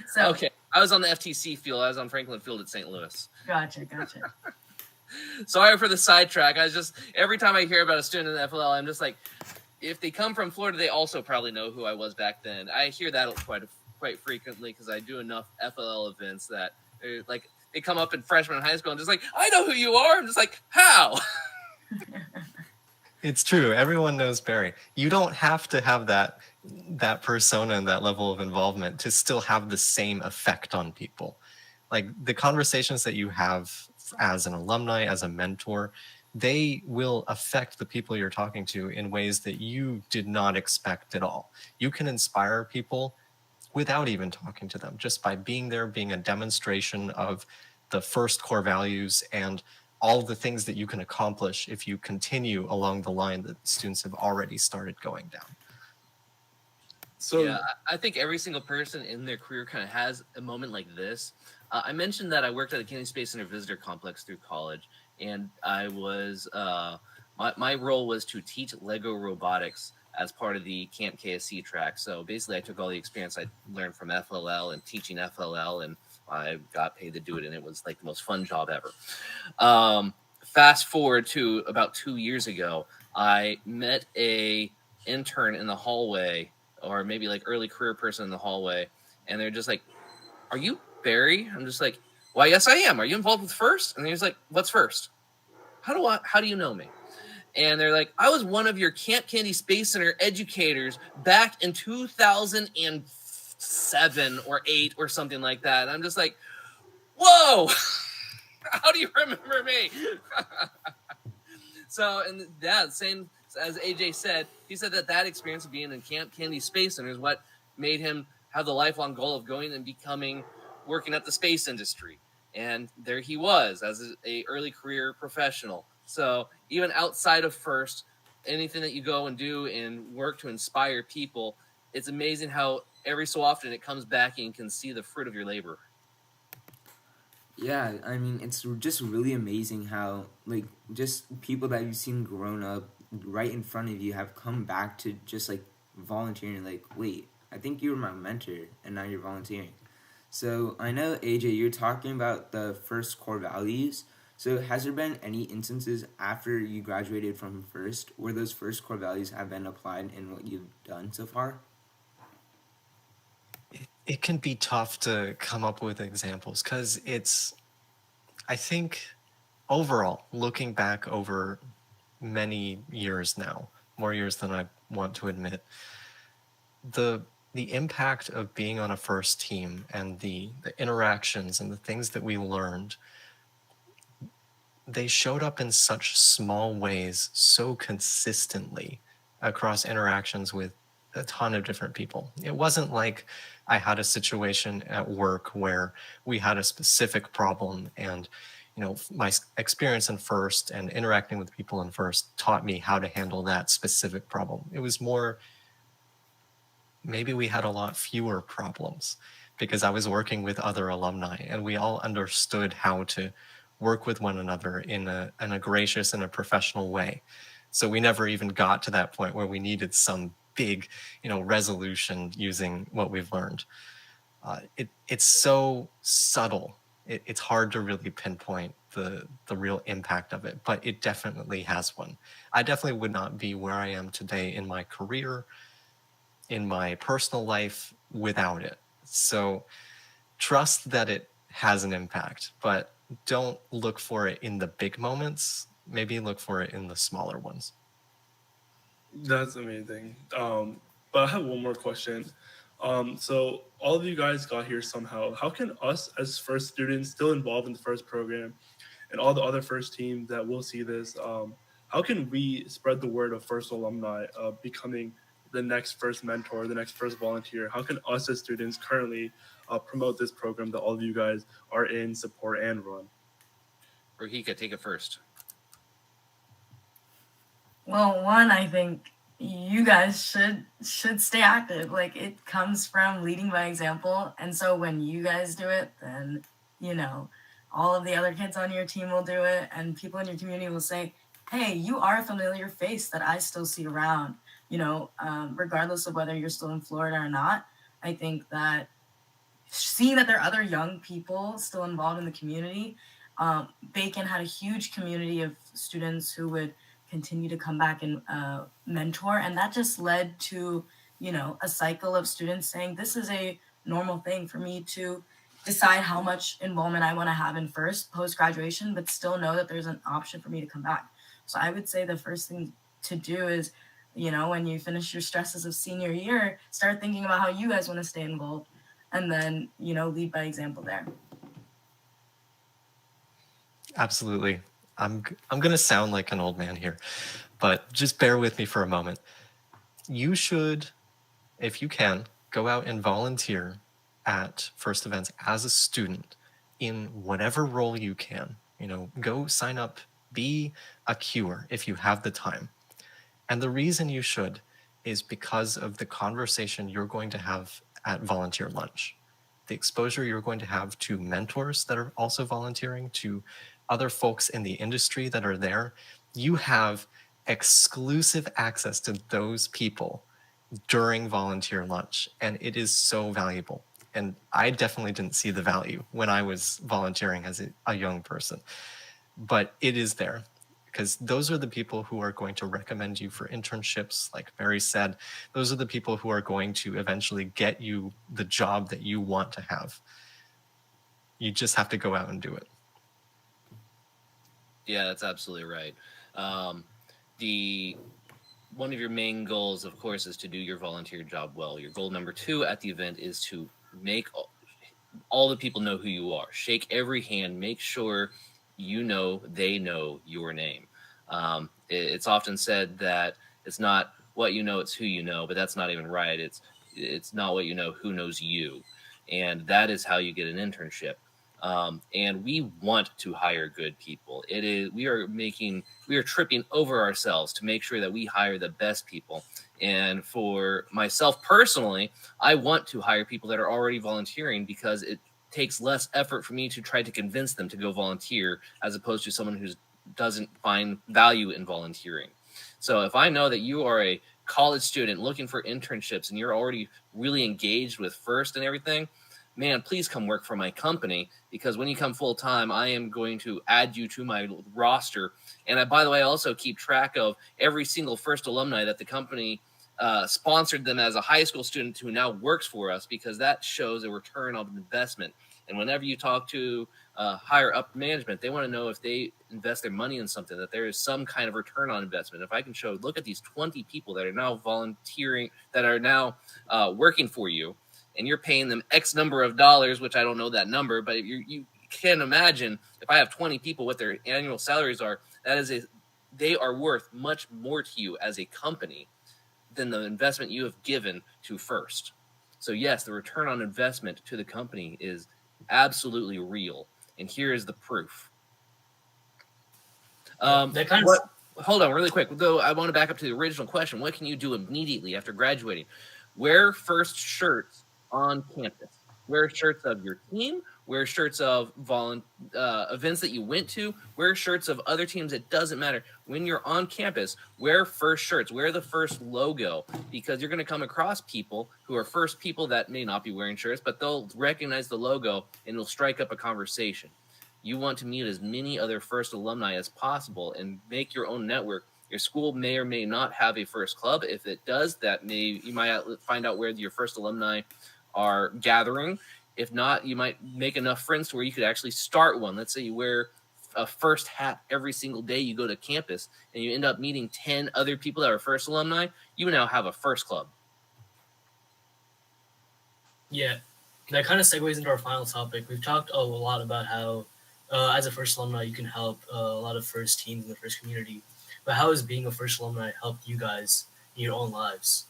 So okay, I was on the FTC field. I was on Franklin Field at St. Louis. Gotcha. Sorry for the sidetrack. Every time I hear about a student in the FLL, I'm just like, if they come from Florida, they also probably know who I was back then. I hear that quite frequently because I do enough FLL events that like they come up in freshman high school and just like, I know who you are. I'm just like, how? It's true. Everyone knows Barry. You don't have to have that persona and that level of involvement to still have the same effect on people. Like the conversations that you have as an alumni, as a mentor, they will affect the people you're talking to in ways that you did not expect at all. You can inspire people without even talking to them, just by being there, being a demonstration of the FIRST core values and all the things that you can accomplish if you continue along the line that students have already started going down. So yeah, I think every single person in their career kind of has a moment like this. I mentioned that I worked at the Kennedy Space Center Visitor Complex through college, and I was my role was to teach Lego robotics as part of the Camp KSC track. So basically, I took all the experience I learned from FLL and teaching FLL, and I got paid to do it, and it was like the most fun job ever. Fast forward to about 2 years ago, I met a intern in the hallway, or maybe like early career person in the hallway, and they're just like, "Are you Barry?" I'm just like, "Why, yes, I am. Are you involved with FIRST?" And he's like, "What's FIRST? How do you know me?" And they're like, "I was one of your Camp Kennedy Space Center educators back in 2007 or 8 or something like that." And I'm just like, "Whoa, how do you remember me?" So, and yeah, same as AJ said, he said that experience of being in Camp Kennedy Space Center is what made him have the lifelong goal of going and working at the space industry. And there he was as a early career professional. So even outside of FIRST, anything that you go and do and work to inspire people, it's amazing how every so often it comes back and you can see the fruit of your labor. Yeah, I mean, it's just really amazing how, like, just people that you've seen grown up right in front of you have come back to just, like, volunteering. Like, wait, I think you were my mentor, and now you're volunteering. So I know, AJ, you're talking about the FIRST core values. So has there been any instances after you graduated from FIRST where those FIRST core values have been applied in what you've done so far? It can be tough to come up with examples because I think overall, looking back over many years now, more years than I want to admit, the impact of being on a FIRST team and the interactions and the things that we learned, they showed up in such small ways so consistently across interactions with a ton of different people. It wasn't like I had a situation at work where we had a specific problem and, my experience in FIRST and interacting with people in FIRST taught me how to handle that specific problem. It was more, maybe we had a lot fewer problems because I was working with other alumni and we all understood how to work with one another in a gracious and a professional way. So we never even got to that point where we needed some big, resolution using what we've learned. It's so subtle. It's hard to really pinpoint the real impact of it, but it definitely has one. I definitely would not be where I am today in my career, in my personal life, without it. So trust that it has an impact, but don't look for it in the big moments. Maybe look for it in the smaller ones. That's amazing. But I have one more question. So all of you guys got here somehow. How can us as first students still involved in the first program and all the other first teams that will see this, how can we spread the word of first alumni becoming the next first mentor, the next first volunteer? How can us as students currently promote this program that all of you guys are in, support, and run? Rohika, take it first. Well, one, I think you guys should stay active. Like, it comes from leading by example, and so when you guys do it, then all of the other kids on your team will do it, and people in your community will say, hey, you are a familiar face that I still see around, regardless of whether you're still in Florida or not. I think that seeing that there are other young people still involved in the community, Bacon had a huge community of students who would continue to come back and mentor, and that just led to a cycle of students saying, this is a normal thing for me to decide how much involvement I want to have in FIRST post-graduation, but still know that there's an option for me to come back. So I would say the first thing to do is, when you finish your stresses of senior year, start thinking about how you guys want to stay involved, and then lead by example there. Absolutely. I'm going to sound like an old man here, but just bear with me for a moment. You should, if you can, go out and volunteer at FIRST events as a student in whatever role you can. Go sign up, be a queuer if you have the time. And the reason you should is because of the conversation you're going to have at volunteer lunch, the exposure you're going to have to mentors that are also volunteering, to other folks in the industry that are there. You have exclusive access to those people during volunteer lunch, and it is so valuable. And I definitely didn't see the value when I was volunteering as a young person, but it is there because those are the people who are going to recommend you for internships. Like Mary said, those are the people who are going to eventually get you the job that you want to have. You just have to go out and do it. Yeah, that's absolutely right. One of your main goals, of course, is to do your volunteer job well. Your goal number 2 at the event is to make all the people know who you are. Shake every hand. Make sure they know your name. It's often said that it's not what you know, it's who you know, but that's not even right. It's not what you know, who knows you. And that is how you get an internship. And we want to hire good people. We are tripping over ourselves to make sure that we hire the best people. And for myself personally, I want to hire people that are already volunteering because it takes less effort for me to try to convince them to go volunteer as opposed to someone who doesn't find value in volunteering. So if I know that you are a college student looking for internships and you're already really engaged with FIRST and everything, man, please come work for my company, because when you come full time, I am going to add you to my roster. And by the way, I also keep track of every single FIRST alumni that the company sponsored them as a high school student who now works for us, because that shows a return on investment. And whenever you talk to higher up management, they want to know if they invest their money in something, that there is some kind of return on investment. If I can show, look at these 20 people that are now volunteering, that are now working for you, and you're paying them X number of dollars, which I don't know that number, but you can imagine if I have 20 people, what their annual salaries are, they are worth much more to you as a company than the investment you have given to FIRST. So yes, the return on investment to the company is absolutely real. And here is the proof. Hold on really quick, though. I want to back up to the original question. What can you do immediately after graduating? Wear FIRST shirts on campus. Wear shirts of your team, Wear shirts of events that you went to. Wear shirts of other teams. It doesn't matter. When you're on campus, wear FIRST shirts. Wear the FIRST logo, because you're going to come across people who are FIRST people that may not be wearing shirts, but they'll recognize the logo and it'll strike up a conversation. You want to meet as many other FIRST alumni as possible and make your own network. Your school may or may not have a FIRST club. If it does, you might find out where your FIRST alumni are gathering. If not, you might make enough friends to where you could actually start one. Let's say you wear a FIRST hat every single day you go to campus, and you end up meeting 10 other people that are FIRST alumni. You now have a FIRST club. Yeah, that kind of segues into our final topic. We've talked a lot about how, as a FIRST alumni, you can help a lot of FIRST teams in the FIRST community. But how has being a FIRST alumni helped you guys in your own lives?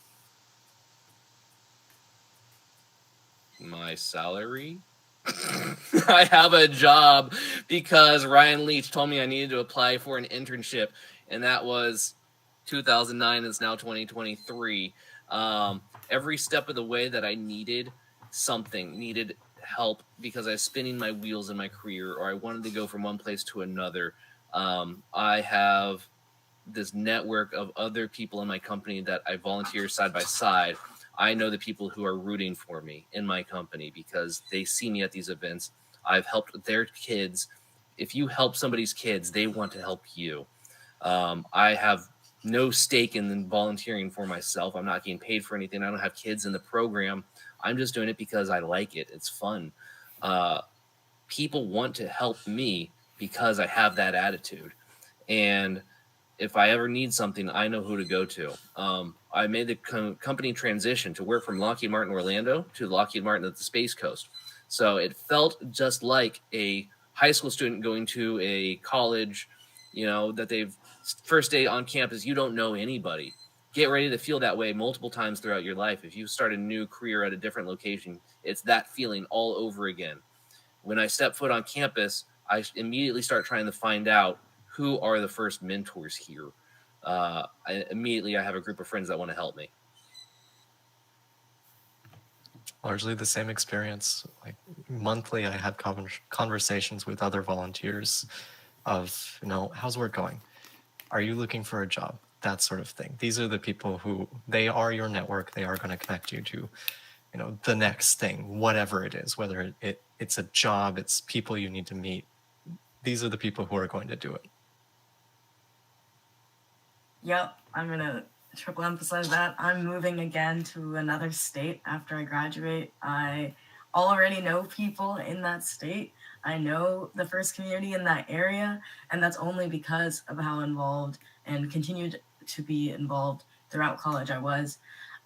My salary. I have a job because Ryan Leach told me I needed to apply for an internship, and that was 2009. It's now 2023. Every step of the way that I needed help because I was spinning my wheels in my career, or I wanted to go from one place to another. I have this network of other people in my company that I volunteer side by side. I know the people who are rooting for me in my company because they see me at these events. I've helped their kids. If you help somebody's kids, they want to help you. I have no stake in volunteering for myself. I'm not getting paid for anything. I don't have kids in the program. I'm just doing it because I like it. It's fun. People want to help me because I have that attitude. And if I ever need something, I know who to go to. I made the company transition to work from Lockheed Martin Orlando to Lockheed Martin at the Space Coast. So it felt just like a high school student going to a college, that they've first day on campus, you don't know anybody. Get ready to feel that way multiple times throughout your life. If you start a new career at a different location, it's that feeling all over again. When I step foot on campus, I immediately start trying to find out who are the FIRST mentors here. I have a group of friends that want to help me. Largely the same experience. Like monthly, I have conversations with other volunteers of, how's work going? Are you looking for a job? That sort of thing. These are the people who, they are your network. They are going to connect you to, the next thing, whatever it is, whether it's a job, it's people you need to meet. These are the people who are going to do it. Yep, I'm going to triple emphasize that. I'm moving again to another state after I graduate. I already know people in that state. I know the FIRST community in that area, and that's only because of how involved and continued to be involved throughout college I was.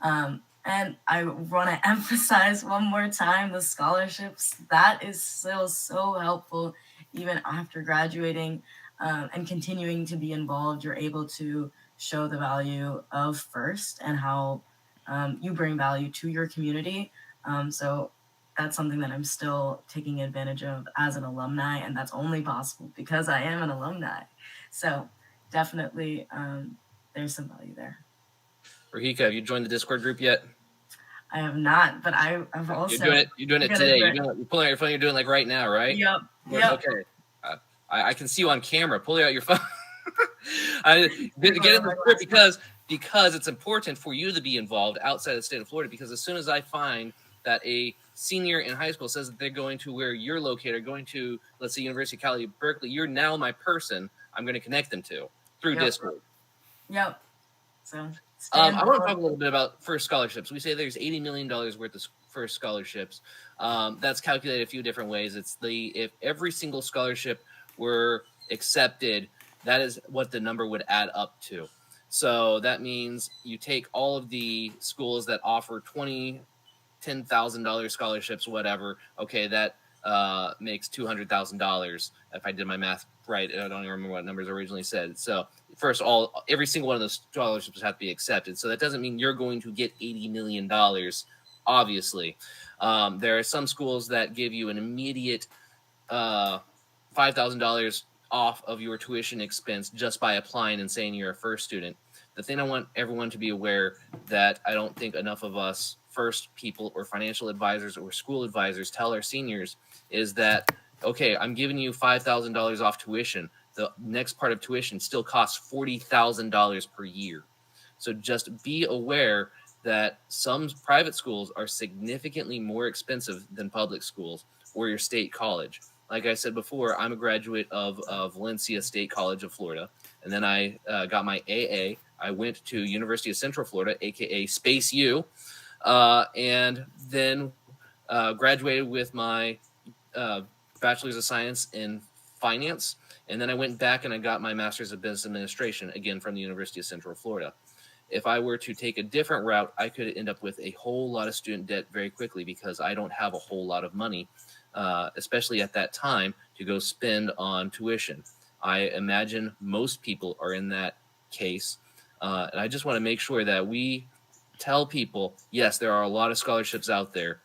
And I want to emphasize one more time the scholarships. That is still so helpful even after graduating and continuing to be involved. You're able to show the value of FIRST and how you bring value to your community. So that's something that I'm still taking advantage of as an alumni, and that's only possible because I am an alumni. So definitely there's some value there. Rahika, have you joined the Discord group yet? I have not, but I've also... You're doing it today. You're pulling out your phone. You're doing it like right now, right? Yep. Okay. I can see you on camera. Pull out your phone. Get in the group because it's important for you to be involved outside of the state of Florida, because as soon as I find that a senior in high school says that they're going to where you're located, going to, let's say, University of Cali, Berkeley, you're now my person I'm going to connect them to through Discord. Yep. So I want to talk a little bit about FIRST scholarships. We say there's $80 million worth of FIRST scholarships. That's calculated a few different ways. If every single scholarship were accepted, that is what the number would add up to. So that means you take all of the schools that offer $10,000 scholarships, whatever. Okay, that makes $200,000 if I did my math right. I don't even remember what numbers originally said. So first, every single one of those scholarships have to be accepted. So that doesn't mean you're going to get $80 million, obviously. There are some schools that give you an immediate $5,000 off of your tuition expense just by applying and saying you're a FIRST student. The thing I want everyone to be aware that I don't think enough of us First people or financial advisors or school advisors tell our seniors is that, okay, I'm giving you $5,000 off tuition. The next part of tuition still costs $40,000 per year. So just be aware that some private schools are significantly more expensive than public schools or your state college. Like I said before, I'm a graduate of Valencia State College of Florida, and then I got my AA. I went to University of Central Florida, aka Space U, and then graduated with my Bachelor's of Science in Finance, and then I went back and I got my Master's of Business Administration, again from the University of Central Florida. If I were to take a different route, I could end up with a whole lot of student debt very quickly because I don't have a whole lot of money, especially at that time, to go spend on tuition. I imagine most people are in that case, and I just want to make sure that we tell people, yes, there are a lot of scholarships out there,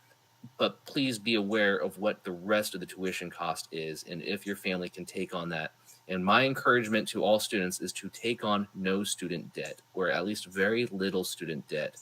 but please be aware of what the rest of the tuition cost is and if your family can take on that. And my encouragement to all students is to take on no student debt, or at least very little student debt,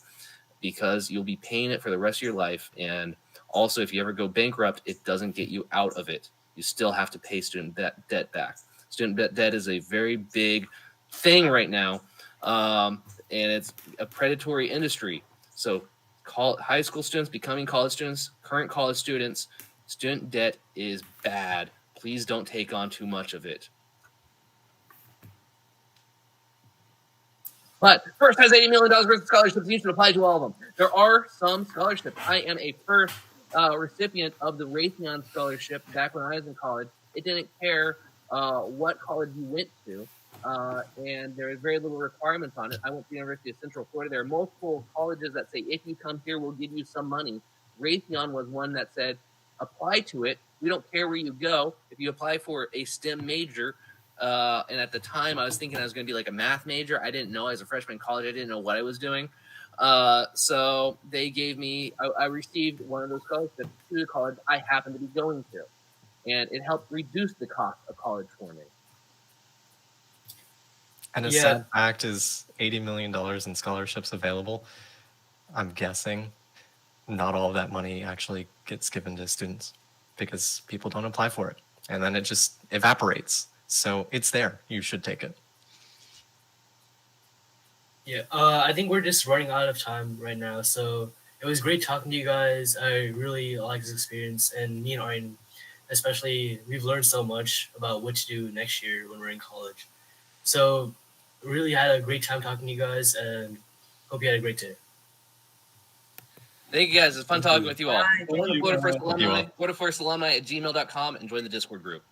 because you'll be paying it for the rest of your life. And also, if you ever go bankrupt, it doesn't get you out of it. You still have to pay student debt back. Student debt is a very big thing right now, and it's a predatory industry. So high school students becoming college students, current college students, student debt is bad. Please don't take on too much of it. But FIRST has $80 million worth of scholarships. You should apply to all of them. There are some scholarships. I am a FIRST recipient of the Raytheon scholarship back when I was in college. It didn't care what college you went to, and there is very little requirements on it. I went to the University of Central Florida. There are multiple colleges that say, if you come here, we'll give you some money. Raytheon was one that said, apply to it. We don't care where you go. If you apply for a STEM major, and at the time I was thinking I was going to be like a math major. I didn't know. As a freshman in college, I didn't know what I was doing. So they gave me, I received one of those scholarships to the college I happened to be going to. And it helped reduce the cost of college for me. And a sad fact is $80 million in scholarships available. I'm guessing not all of that money actually gets given to students because people don't apply for it. And then it just evaporates. So it's there. You should take it. Yeah, I think we're just running out of time right now. So it was great talking to you guys. I really like this experience. And me and Aryan, especially, we've learned so much about what to do next year when we're in college. So really had a great time talking to you guys, and hope you had a great day. Thank you guys. It's fun talking with you all. Bye. Go to FIRST Alumni. Go to FIRST Alumni at gmail.com and join the Discord group.